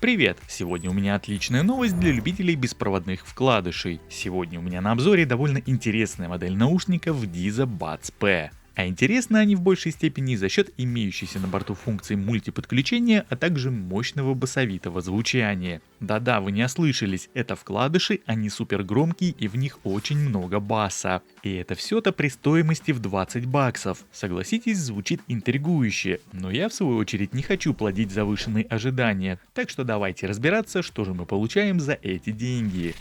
Привет! Сегодня у меня отличная новость для любителей беспроводных вкладышей. Сегодня у меня на обзоре довольно интересная модель наушников Deezer Buds P. А интересны они в большей степени за счет имеющейся на борту функции мультиподключения, а также мощного басовитого звучания. Да-да, вы не ослышались, это вкладыши, они супер громкие и в них очень много баса. И это все-то при стоимости в 20 баксов. Согласитесь, звучит интригующе, но я в свою очередь не хочу плодить завышенные ожидания. Так что давайте разбираться, что же мы получаем за эти деньги.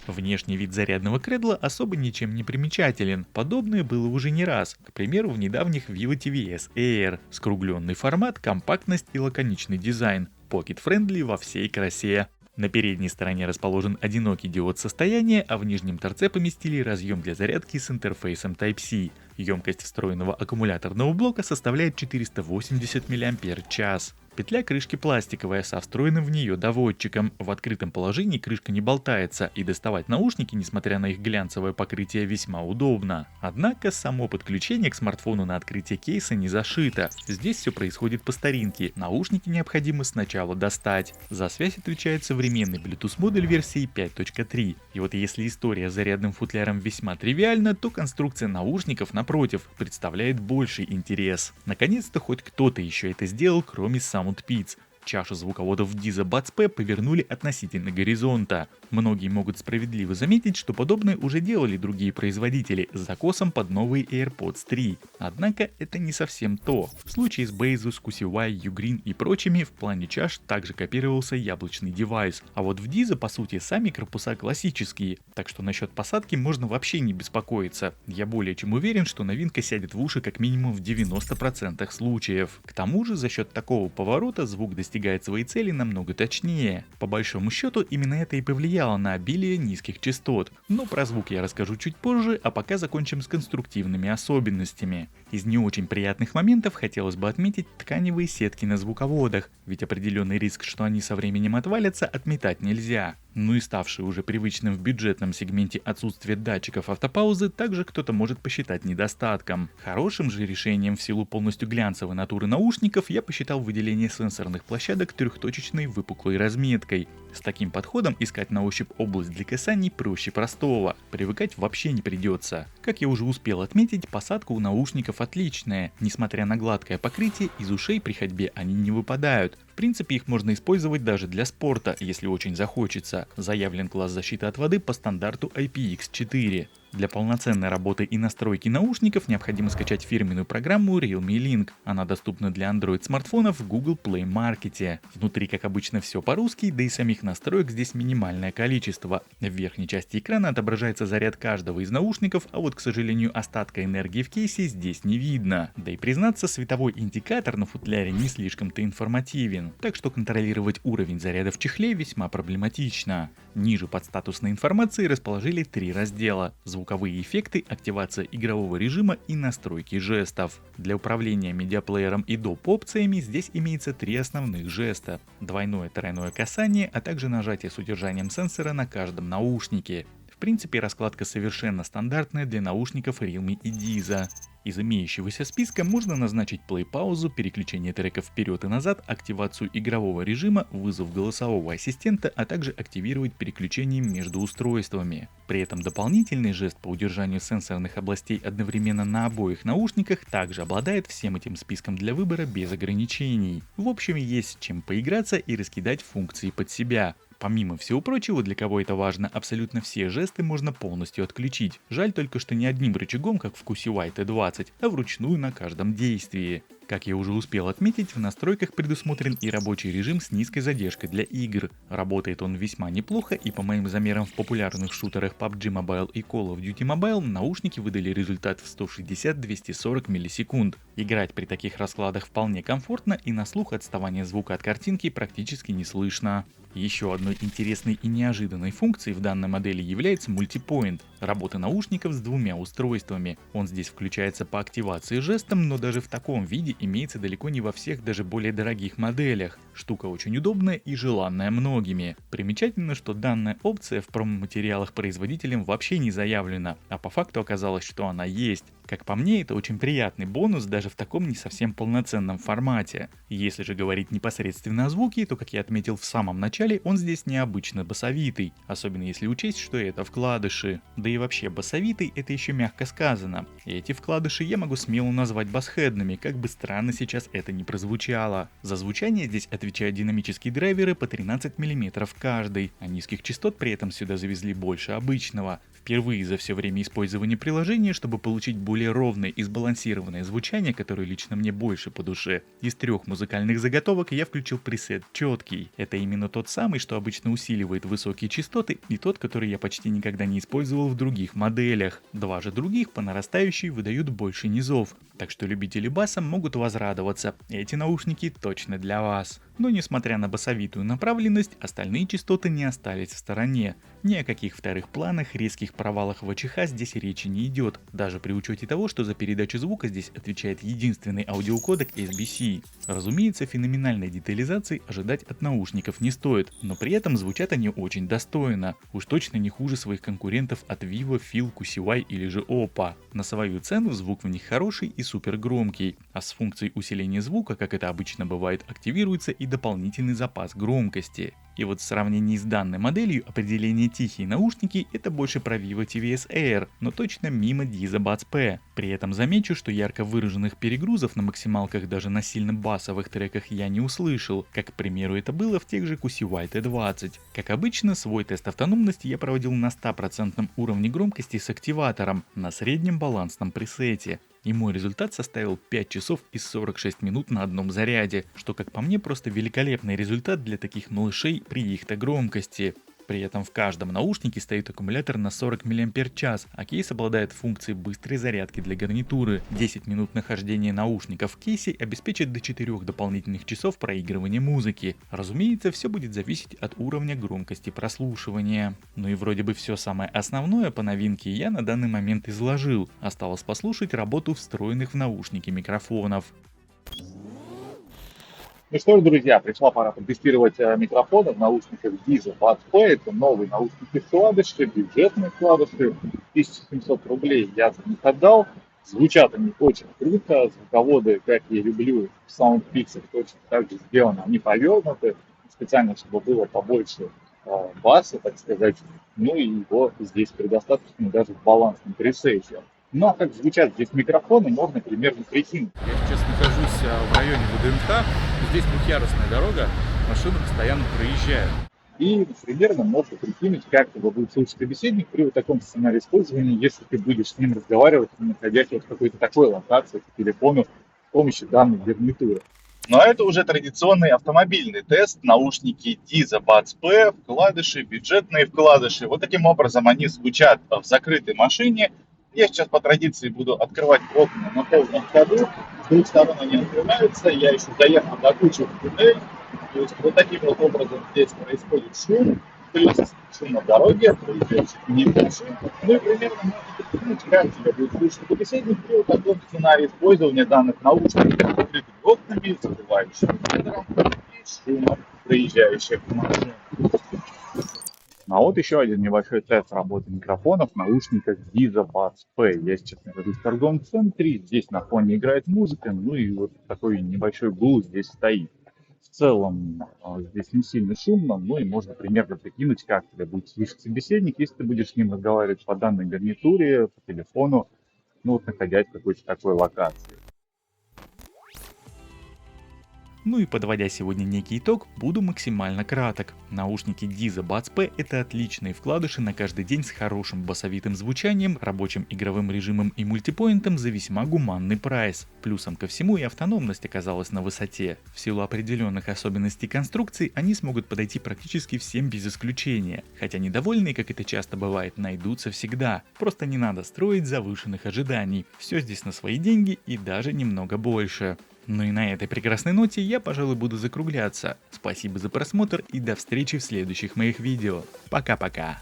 Внешний вид зарядного кредла особо ничем не примечателен, подобное было уже не раз, к примеру в недавних Vivo TVS Air, скругленный формат, компактность и лаконичный дизайн, pocket-friendly во всей красе. На передней стороне расположен одинокий диод состояния, а в нижнем торце поместили разъем для зарядки с интерфейсом Type-C. Емкость встроенного аккумуляторного блока составляет 480 мАч. Петля крышки пластиковая со встроенным в нее доводчиком. В открытом положении крышка не болтается, и доставать наушники, несмотря на их глянцевое покрытие, весьма удобно. Однако само подключение к смартфону на открытие кейса не зашито. Здесь все происходит по старинке. Наушники необходимо сначала достать. За связь отвечает современный Bluetooth модуль версии 5.3. И вот если история с зарядным футляром весьма тривиальна, то конструкция наушников, напротив, представляет больший интерес. Наконец-то хоть кто-то еще это сделал, кроме SoundPeats. Чашу звуководов Deezer Buds P повернули относительно горизонта. Многие могут справедливо заметить, что подобное уже делали другие производители с закосом под новые AirPods 3. Однако это не совсем то. В случае с Baseus, QCY, Ugreen и прочими в плане чаш также копировался яблочный девайс. А вот в Deezer по сути сами корпуса классические, так что насчет посадки можно вообще не беспокоиться. Я более чем уверен, что новинка сядет в уши как минимум в 90% случаев. К тому же за счет такого поворота звук достигает своей цели намного точнее. По большому счету именно это и повлияло на обилие низких частот, но про звук я расскажу чуть позже, а пока закончим с конструктивными особенностями. Из не очень приятных моментов хотелось бы отметить тканевые сетки на звуководах, ведь определенный риск, что они со временем отвалятся, отметать нельзя. Ну и ставший уже привычным в бюджетном сегменте отсутствие датчиков автопаузы также кто-то может посчитать недостатком. Хорошим же решением в силу полностью глянцевой натуры наушников я посчитал выделение сенсорных площадок трехточечной выпуклой разметкой. С таким подходом искать на ощупь область для касаний проще простого, привыкать вообще не придется. Как я уже успел отметить, посадка у наушников отличная, несмотря на гладкое покрытие, из ушей при ходьбе они не выпадают. В принципе, их можно использовать даже для спорта, если очень захочется. Заявлен класс защиты от воды по стандарту IPX4. Для полноценной работы и настройки наушников необходимо скачать фирменную программу Realme Link. Она доступна для Android смартфонов в Google Play Market. Внутри, как обычно, все по-русски, да и самих настроек здесь минимальное количество. В верхней части экрана отображается заряд каждого из наушников, а вот, к сожалению, остатка энергии в кейсе здесь не видно. Да и признаться, световой индикатор на футляре не слишком-то информативен, так что контролировать уровень заряда в чехле весьма проблематично. Ниже под статусной информацией расположили 3 раздела: звуковые эффекты, активация игрового режима и настройки жестов. Для управления медиаплеером и доп. Опциями здесь имеется 3 основных жеста: двойное-тройное касание, а также нажатие с удержанием сенсора на каждом наушнике. В принципе, раскладка совершенно стандартная для наушников Realme и Deezer. Из имеющегося списка можно назначить плей-паузу, переключение треков вперед и назад, активацию игрового режима, вызов голосового ассистента, а также активировать переключение между устройствами. При этом дополнительный жест по удержанию сенсорных областей одновременно на обоих наушниках также обладает всем этим списком для выбора без ограничений. В общем, есть чем поиграться и раскидать функции под себя. Помимо всего прочего, для кого это важно, абсолютно все жесты можно полностью отключить. Жаль только, что не одним рычагом, как в QCY T20, а вручную на каждом действии. Как я уже успел отметить, в настройках предусмотрен и рабочий режим с низкой задержкой для игр. Работает он весьма неплохо, и по моим замерам в популярных шутерах PUBG Mobile и Call of Duty Mobile наушники выдали результат в 160-240 миллисекунд. Играть при таких раскладах вполне комфортно, и на слух отставание звука от картинки практически не слышно. Еще одной интересной и неожиданной функцией в данной модели является Multipoint – работа наушников с 2 устройствами. Он здесь включается по активации жестом, но даже в таком виде имеется далеко не во всех даже более дорогих моделях. Штука очень удобная и желанная многими. Примечательно, что данная опция в промо-материалах производителем вообще не заявлена, а по факту оказалось, что она есть. Как по мне, это очень приятный бонус даже в таком не совсем полноценном формате. Если же говорить непосредственно о звуке, то, как я отметил в самом начале, он здесь необычно басовитый, особенно если учесть, что это вкладыши. Да и вообще басовитый — это еще мягко сказано. И эти вкладыши я могу смело назвать басхедными, как бы странно сейчас это ни прозвучало. За звучание здесь отвечают динамические драйверы по 13 мм каждый, а низких частот при этом сюда завезли больше обычного. Впервые за все время использования приложения, чтобы получить более ровное и сбалансированное звучание, которое лично мне больше по душе, из 3 музыкальных заготовок я включил пресет четкий. Это именно тот самый, что обычно усиливает высокие частоты, и тот, который я почти никогда не использовал в других моделях. 2 же других по нарастающей выдают больше низов, так что любители баса могут возрадоваться, эти наушники точно для вас. Но несмотря на басовитую направленность, остальные частоты не остались в стороне. Ни о каких вторых планах, резких провалах в АЧХ здесь речи не идет, даже при учете того, что за передачу звука здесь отвечает единственный аудиокодек SBC. Разумеется, феноменальной детализации ожидать от наушников не стоит, но при этом звучат они очень достойно, уж точно не хуже своих конкурентов от Vivo, Feel, QCY или же Oppo. На свою цену звук в них хороший и супер громкий, а с функцией усиления звука, как это обычно бывает, активируется и дополнительный запас громкости. И вот в сравнении с данной моделью определение тихие наушники — это больше про Vivo TVS Air, но точно мимо Deezer Buds P. При этом замечу, что ярко выраженных перегрузов на максималках даже на сильно басовых треках я не услышал, как, к примеру, это было в тех же QCY T20. Как обычно, свой тест автономности я проводил на 100% уровне громкости с активатором на среднем балансном пресете. И мой результат составил 5 часов и 46 минут на одном заряде, что, как по мне, просто великолепный результат для таких малышей при их-то громкости. При этом в каждом наушнике стоит аккумулятор на 40 мАч, а кейс обладает функцией быстрой зарядки для гарнитуры. 10 минут нахождения наушников в кейсе обеспечит до 4 дополнительных часов проигрывания музыки. Разумеется, все будет зависеть от уровня громкости прослушивания. Ну и вроде бы все самое основное по новинке я на данный момент изложил. Осталось послушать работу встроенных в наушники микрофонов. Ну что ж, друзья, пришла пора протестировать микрофоны в наушниках Deezer Buds P. Это новые наушники вкладыши, бюджетные вкладыши, 1700 рублей я за них отдал. Звучат они очень круто, звуководы, как я люблю, в SoundPixel точно так же сделаны, они повернуты, специально, чтобы было побольше баса, так сказать, ну и его здесь предостаточно даже в балансном пресете. Ну а как звучат здесь микрофоны, можно примерно прикинуть. Я сейчас нахожусь в районе ВДНХ, здесь двухъярусная дорога, машины постоянно проезжают. И примерно можно прикинуть, как его будет слушать собеседник при вот таком сценарии использования, если ты будешь с ним разговаривать, находясь в какой-то такой локации по телефону с помощью данной гарнитуры. Но это уже традиционный автомобильный тест, наушники Deezer Buds P, вкладыши, бюджетные вкладыши. Вот таким образом они звучат в закрытой машине. Я сейчас по традиции буду открывать окна на полном ходу, с двух сторон они открываются, я еще заехал до кучи в туннель, то есть вот таким вот образом здесь происходит шум, плюс шум на дороге, проезжающих мимо машин. Ну и примерно можно прикинуть, как тебя будет слушать собеседник при вот таком сценарии использования данных наушников с открытыми окнами, закрывающими ветром и шумом проезжающих машин. А вот еще один небольшой тест работы микрофонов в наушниках Deezer Buds P. Я сейчас нахожусь в торговом центре, здесь на фоне играет музыка, ну и вот такой небольшой гул здесь стоит. В целом здесь не сильно шумно, ну и можно примерно прикинуть, как тебя будет слышать собеседник, если ты будешь с ним разговаривать по данной гарнитуре, по телефону, ну вот находясь в какой-то такой локации. Ну и подводя сегодня некий итог, буду максимально краток. Наушники Deezer Buds P — это отличные вкладыши на каждый день с хорошим басовитым звучанием, рабочим игровым режимом и мультипоинтом за весьма гуманный прайс. Плюсом ко всему и автономность оказалась на высоте. В силу определенных особенностей конструкции они смогут подойти практически всем без исключения. Хотя недовольные, как это часто бывает, найдутся всегда. Просто не надо строить завышенных ожиданий. Все здесь на свои деньги и даже немного больше. Ну и на этой прекрасной ноте я, пожалуй, буду закругляться. Спасибо за просмотр и до встречи в следующих моих видео. Пока-пока.